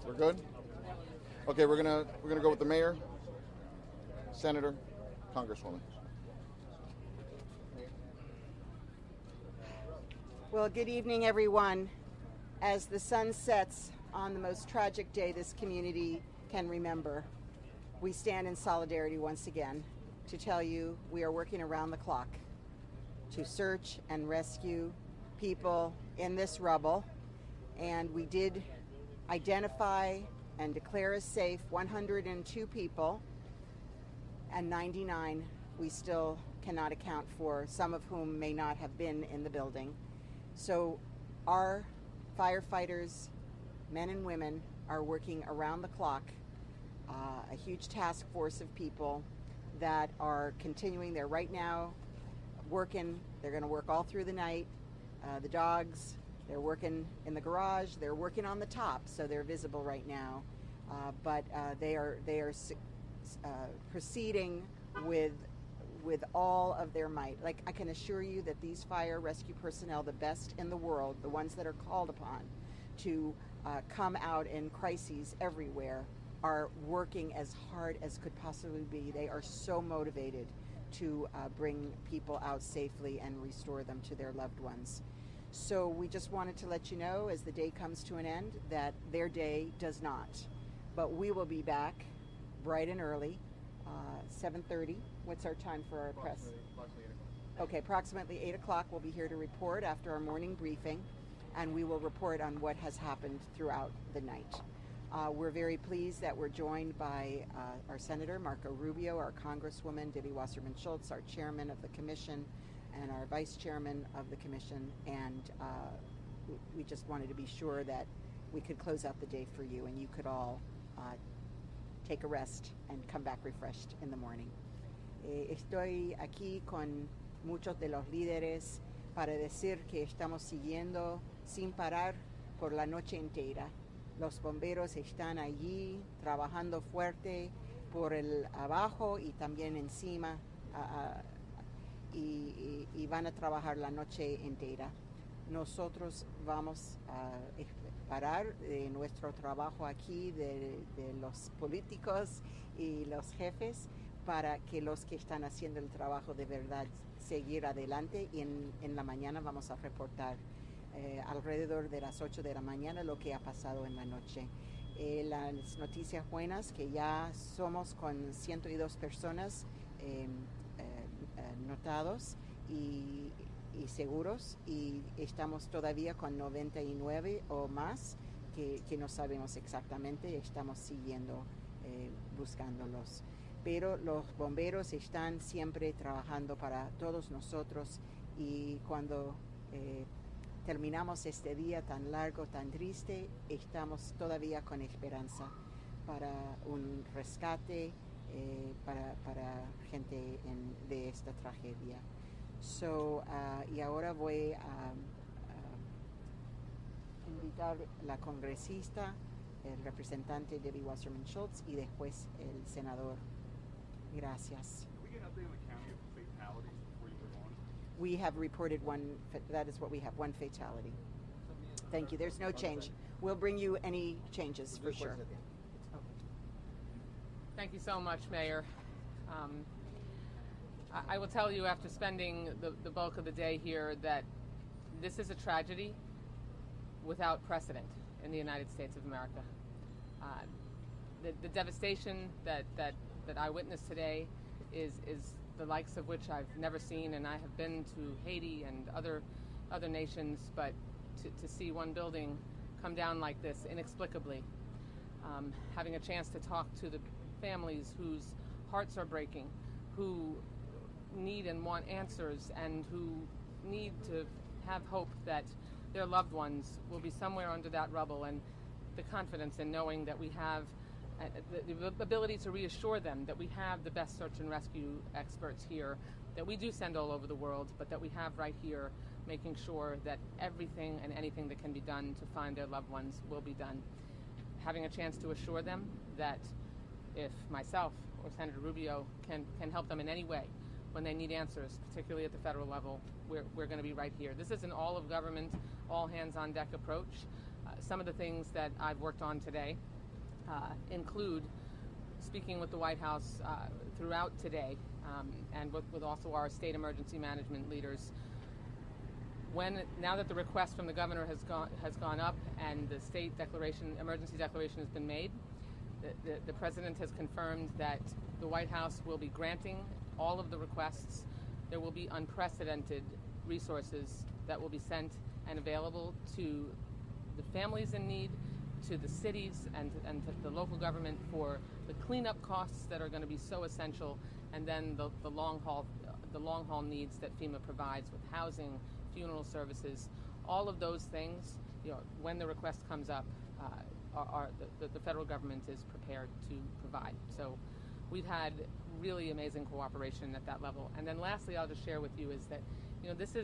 We're good? Okay, we're gonna go with the mayor, senator, congresswoman. Well, good evening, everyone. As the sun sets on the most tragic day this community can remember, we stand in solidarity once again to tell you we are working around the clock to search and rescue people in this rubble. And we did identify and declare as safe 102 people, and 99 we still cannot account for, some of whom may not have been in the building. So our firefighters, men and women, are working around the clock, a huge task force of people that are continuing. They're right now working. They're going to work all through the night. The dogs, they're working in the garage. They're working on the top, so they're visible right now. But they are proceeding with all of their might. Like, I can assure you that these fire rescue personnel, the best in the world, the ones that are called upon to come out in crises everywhere, are working as hard as could possibly be. They are so motivated to bring people out safely and restore them to their loved ones. So we just wanted to let you know, as the day comes to an end, that their day does not. But we will be back bright and early, 7:30. What's our time for our press? Approximately 8 o'clock. Okay, approximately 8 o'clock. We'll be here to report after our morning briefing, and we will report on what has happened throughout the night. We're very pleased that we're joined by our Senator, Marco Rubio, our Congresswoman, Debbie Wasserman Schultz, our Chairman of the Commission, and our Vice Chairman of the Commission. And we just wanted to be sure that we could close out the day for you, and you could all take a rest and come back refreshed in the morning. Estoy aquí con muchos de los líderes para decir que estamos siguiendo sin parar por la noche entera. Los bomberos están allí trabajando fuerte por el abajo y también encima, y van a trabajar la noche entera. Nosotros vamos a parar de nuestro trabajo aquí, de los políticos y los jefes, para que los que están haciendo el trabajo de verdad seguir adelante, y en la mañana vamos a reportar alrededor de las 8 de la mañana lo que ha pasado en la noche. Las noticias buenas, que ya somos con 102 personas notados y seguros, y estamos todavía con 99 o más que no sabemos exactamente. Estamos siguiendo buscándolos, pero los bomberos están siempre trabajando para todos nosotros, y cuando terminamos este día tan largo, tan triste, estamos todavía con esperanza para un rescate para gente de esta tragedia. Y ahora voy a invitar a la congresista, el representante Debbie Wasserman Schultz, y después el senador. Gracias. Can we get an update on the county of fatalities before you move on? We have reported one. That is what we have, one fatality. Thank you. There's no change. We'll bring you any changes for sure. Thank you so much, Mayor. I will tell you, after spending the bulk of the day here, that this is a tragedy without precedent in the United States of America. The devastation that I witnessed today is the likes of which I've never seen, and I have been to Haiti and other nations, but to see one building come down like this inexplicably, having a chance to talk to the families whose hearts are breaking, who need and want answers, and who need to have hope that their loved ones will be somewhere under that rubble, and the confidence in knowing that we have the ability to reassure them that we have the best search and rescue experts here, that we do send all over the world, but that we have right here, making sure that everything and anything that can be done to find their loved ones will be done. Having a chance to assure them that if myself or Senator Rubio can help them in any way when they need answers, particularly at the federal level, we're going to be right here. This is an all-of-government, all-hands-on-deck approach. some of the things that I've worked on today include speaking with the White House throughout today, and with also our state emergency management leaders. Now that the request from the governor has gone up and the state emergency declaration has been made, the president has confirmed that the White House will be granting all of the requests. There will be unprecedented resources that will be sent and available to the families in need, to the cities and to the local government for the cleanup costs that are going to be so essential, and then the long haul needs that FEMA provides with housing, funeral services, all of those things. When the request comes up, the federal government is prepared to provide. So we've had really amazing cooperation at that level. And then lastly, I'll just share with you is that this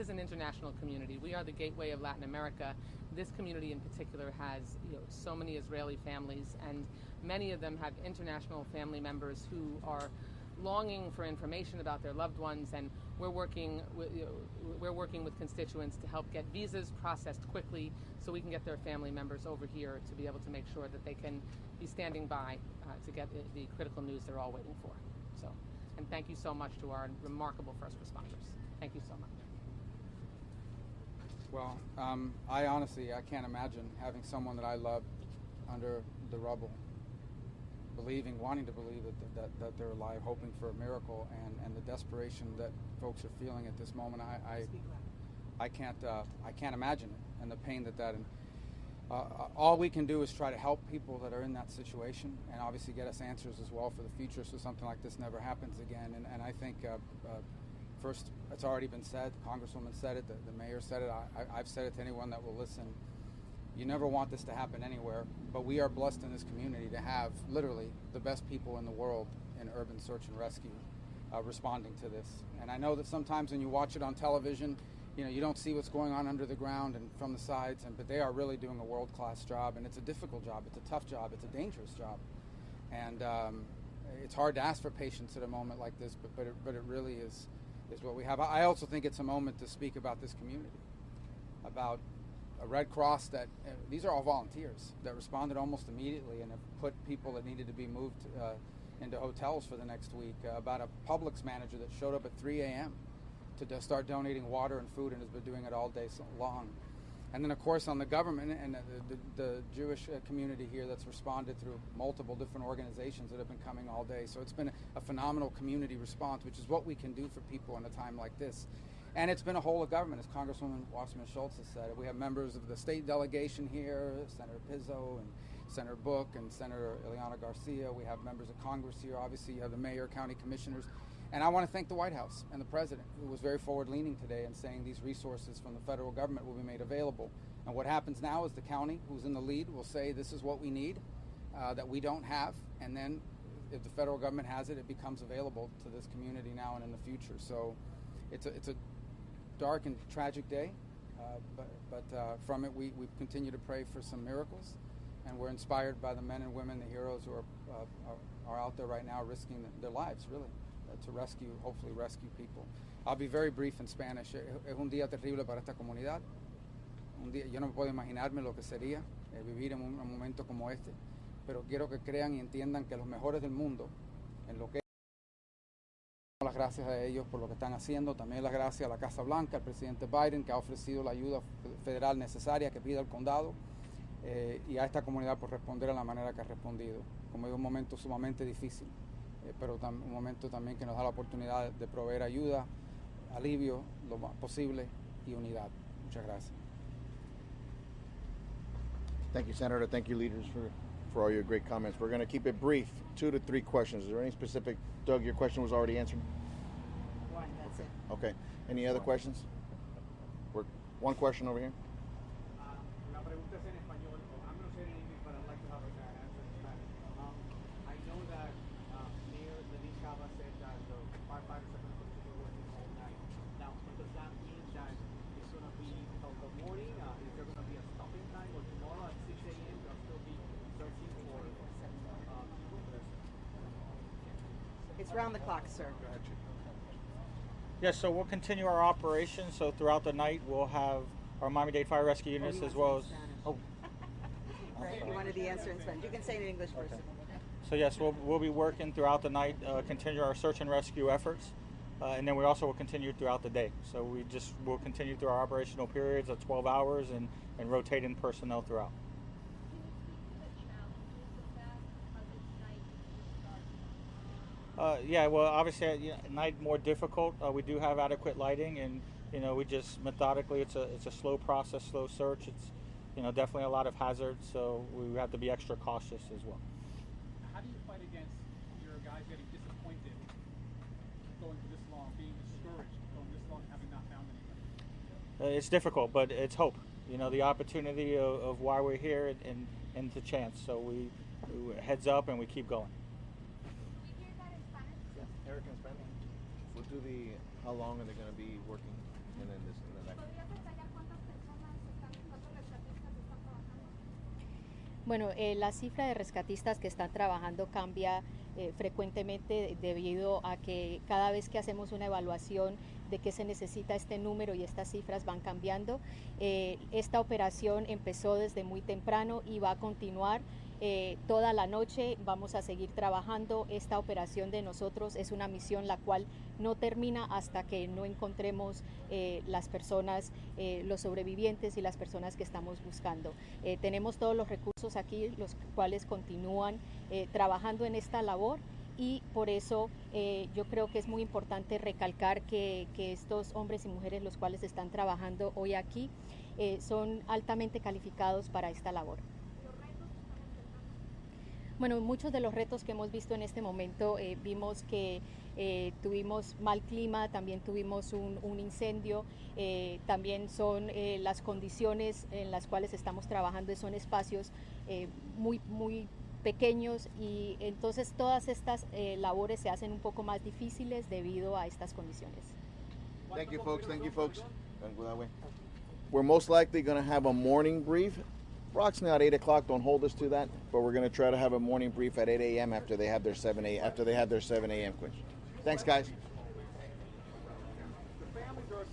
is an international community. We are the gateway of Latin America. This community in particular has so many Israeli families, and many of them have international family members who are longing for information about their loved ones, and we're working with constituents to help get visas processed quickly so we can get their family members over here to be able to make sure that they can be standing by to get the critical news they're all waiting for. So, and thank you so much to our remarkable first responders. Thank you so much. Well, I honestly can't imagine having someone that I love under the rubble, wanting to believe that they're alive, hoping for a miracle, and the desperation that folks are feeling at this moment. I can't imagine it, and the pain that all we can do is try to help people that are in that situation, and obviously get us answers as well for the future, so something like this never happens again. And I think first, it's already been said. The Congresswoman said it. The mayor said it. I've said it to anyone that will listen. You never want this to happen anywhere, but we are blessed in this community to have literally the best people in the world in urban search and rescue responding to this. And I know that sometimes when you watch it on television, you don't see what's going on under the ground and from the sides, but they are really doing a world-class job, and it's a difficult job, it's a tough job, it's a dangerous job. And it's hard to ask for patience at a moment like this, but it really is what we have. I also think it's a moment to speak about this community, about a Red Cross these are all volunteers that responded almost immediately and have put people that needed to be moved into hotels for the next week, about a Publix manager that showed up at 3 a.m. to start donating water and food and has been doing it all day long. And then, of course, on the government and the Jewish community here that's responded through multiple different organizations that have been coming all day. So it's been a phenomenal community response, which is what we can do for people in a time like this. And it's been a whole of government, as Congresswoman Wasserman-Schultz has said. We have members of the state delegation here, Senator Pizzo and Senator Book and Senator Ileana Garcia. We have members of Congress here. Obviously, you have the mayor, county commissioners. And I want to thank the White House and the president, who was very forward-leaning today and saying these resources from the federal government will be made available. And what happens now is the county, who's in the lead, will say this is what we need that we don't have. And then if the federal government has it, it becomes available to this community now and in the future. So it's a dark and tragic day, but from it we continue to pray for some miracles. And we're inspired by the men and women, the heroes who are out there right now risking their lives, really. To hopefully rescue people. I'll be very brief in Spanish. Es un día terrible para esta comunidad. Yo no puedo imaginarme lo que sería vivir en un momento como este, pero quiero que crean y entiendan que los mejores del mundo, en lo que las gracias a ellos por lo que están haciendo, también las gracias a la Casa Blanca, al presidente Biden, que ha ofrecido la ayuda federal necesaria que pide el condado, y a esta comunidad por responder de la manera que ha respondido. Como es un momento sumamente difícil. Pero un momento también que nos da la oportunidad de proveer ayuda, alivio, lo más posible, y unidad. Muchas gracias. Thank you, Senator. Thank you, leaders, for all your great comments. We're going to keep it brief, 2 to 3 questions. Is there any specific, Doug, your question was already answered? One, that's it. Okay. Any other questions? One question over here. La pregunta es en español. I'm going to say it in English, but I'd like to have an answer in Spanish. I know that Mayor Denise Cava said that the firefighters are going to continue working all night. Now, does that mean that it's going to be till the morning? Is there going to be a stopping time, or tomorrow at 6 a.m. they'll still be searching for people? It's round the clock, sir. Go ahead, Chief. Yes, so we'll continue our operation. So throughout the night, we'll have our Miami-Dade Fire Rescue units as well as. Oh, Right. You wanted the answer in Spanish. You can say it in English first. So yes, we'll be working throughout the night, continue our search and rescue efforts, and then we also will continue throughout the day. So we'll continue through our operational periods of 12 hours and rotating personnel throughout. Yeah, well, obviously at night more difficult. We do have adequate lighting, and we just methodically. It's a slow process, slow search. It's definitely a lot of hazards, so we have to be extra cautious as well. How do you fight against your guys getting disappointed going for this long, being discouraged going this long, having not found anything? It's difficult, but it's hope. The opportunity of why we're here and the chance. So we heads up and we keep going. Eric in Spanish. We'll do how long are they going to be working in the next? Bueno, la cifra de rescatistas que están trabajando cambia frecuentemente debido a que cada vez que hacemos una evaluación de qué se necesita este número y estas cifras van cambiando. Esta operación empezó desde muy temprano y va a continuar toda la noche. Vamos a seguir trabajando. Esta operación de nosotros es una misión la cual no termina hasta que no encontremos las personas, los sobrevivientes y las personas que estamos buscando. Tenemos todos los recursos aquí, los cuales continúan trabajando en esta labor, y por eso yo creo que es muy importante recalcar que estos hombres y mujeres los cuales están trabajando hoy aquí son altamente calificados para esta labor. Bueno, muchos de los retos que hemos visto en este momento, vimos que tuvimos mal clima, también tuvimos un incendio, también son las condiciones en las cuales estamos trabajando, son espacios muy pequeños, y entonces todas estas labores se hacen un poco más difíciles debido a estas condiciones. Thank you, folks. Thank you, folks. We're most likely going to have a morning brief. Approximately at 8 o'clock. Don't hold us to that, but we're going to try to have a morning brief at 8 a.m. after they have their 7 a.m. Quiz. Thanks, guys.